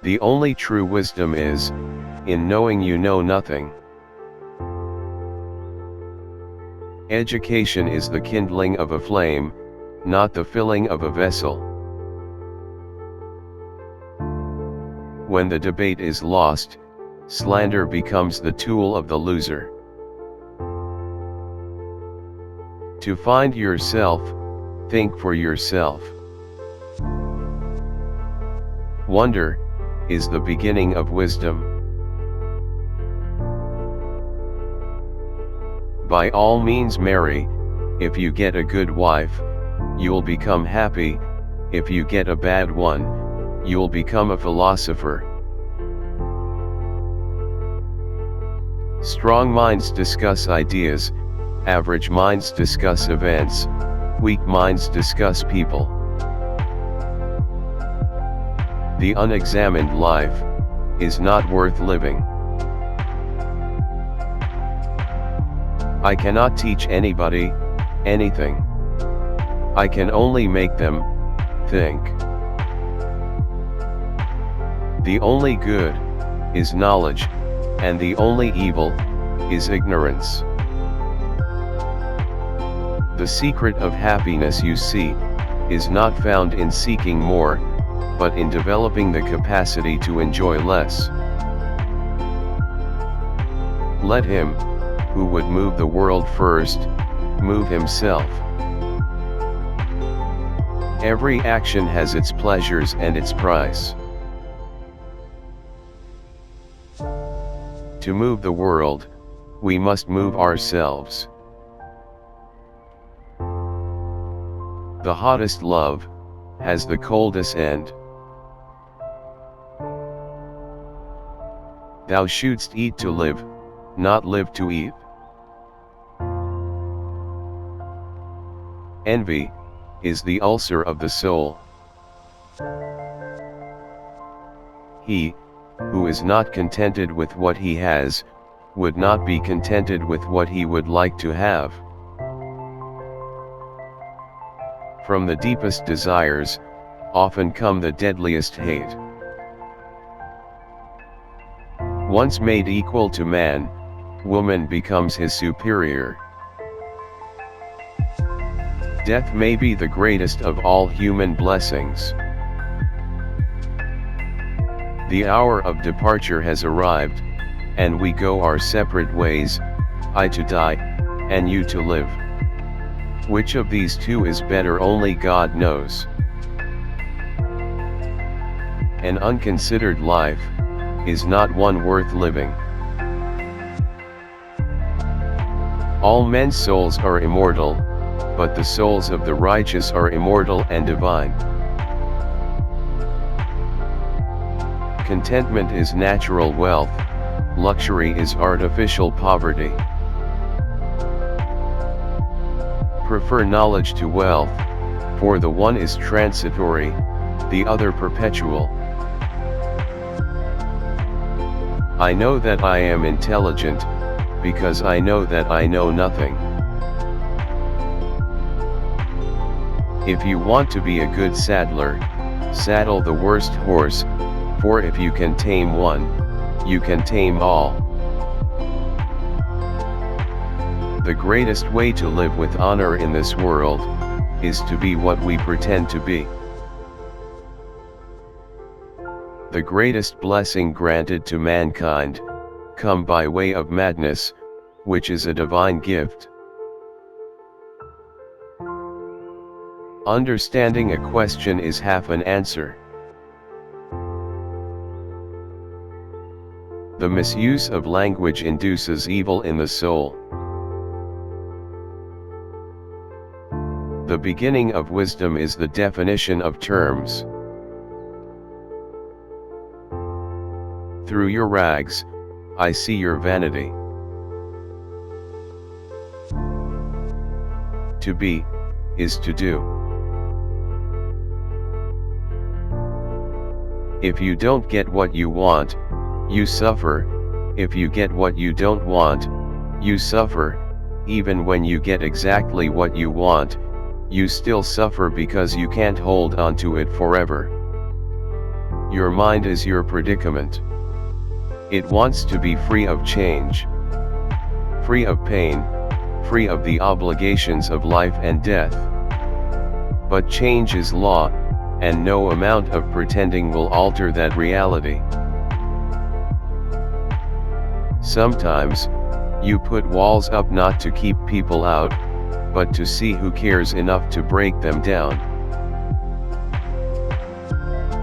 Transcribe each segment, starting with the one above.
The only true wisdom is, in knowing you know nothing. Education is the kindling of a flame, not the filling of a vessel. When the debate is lost, slander becomes the tool of the loser. To find yourself, think for yourself. Wonder is the beginning of wisdom. By all means marry. If you get a good wife, you'll become happy. If you get a bad one, you'll become a philosopher. Strong minds discuss ideas, average minds discuss events, weak minds discuss people. The unexamined life is not worth living. I cannot teach anybody anything. I can only make them think. The only good is knowledge, and the only evil is ignorance. The secret of happiness you seek is not found in seeking more, but in developing the capacity to enjoy less. Let him who would move the world first move himself. Every action has its pleasures and its price. To move the world, we must move ourselves. The hottest love has the coldest end. Thou shouldst eat to live, not live to eat. Envy is the ulcer of the soul. He who is not contented with what he has, would not be contented with what he would like to have. From the deepest desires, often come the deadliest hate. Once made equal to man, woman becomes his superior. Death may be the greatest of all human blessings. The hour of departure has arrived, and we go our separate ways, I to die, and you to live. Which of these two is better only God knows. An unconsidered life is not one worth living. All men's souls are immortal, but the souls of the righteous are immortal and divine. Contentment is natural wealth, luxury is artificial poverty. Prefer knowledge to wealth, for the one is transitory, the other perpetual. I know that I am intelligent, because I know that I know nothing. If you want to be a good saddler, saddle the worst horse, for if you can tame one, you can tame all. The greatest way to live with honor in this world, is to be what we pretend to be. The greatest blessing granted to mankind, come by way of madness, which is a divine gift. Understanding a question is half an answer. The misuse of language induces evil in the soul. The beginning of wisdom is the definition of terms. Through your rags, I see your vanity. To be, is to do. If you don't get what you want, you suffer. If you get what you don't want, you suffer. Even when you get exactly what you want, you still suffer because you can't hold on to it forever. Your mind is your predicament. It wants to be free of change, free of pain, free of the obligations of life and death. But change is law, and no amount of pretending will alter that reality. Sometimes, you put walls up not to keep people out, but to see who cares enough to break them down.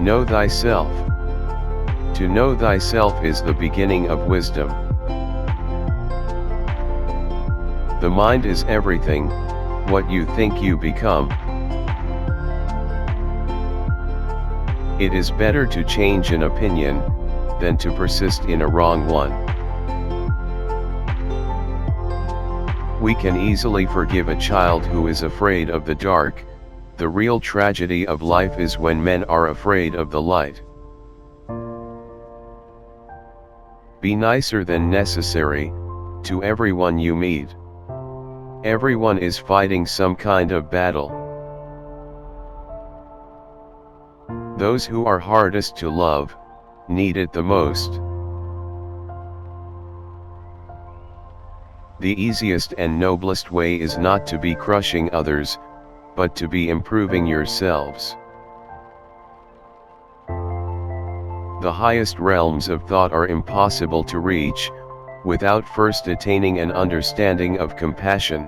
Know thyself. To know thyself is the beginning of wisdom. The mind is everything, what you think you become. It is better to change an opinion, than to persist in a wrong one. We can easily forgive a child who is afraid of the dark. The real tragedy of life is when men are afraid of the light. Be nicer than necessary, to everyone you meet. Everyone is fighting some kind of battle. Those who are hardest to love, need it the most. The easiest and noblest way is not to be crushing others, but to be improving yourselves. The highest realms of thought are impossible to reach, without first attaining an understanding of compassion.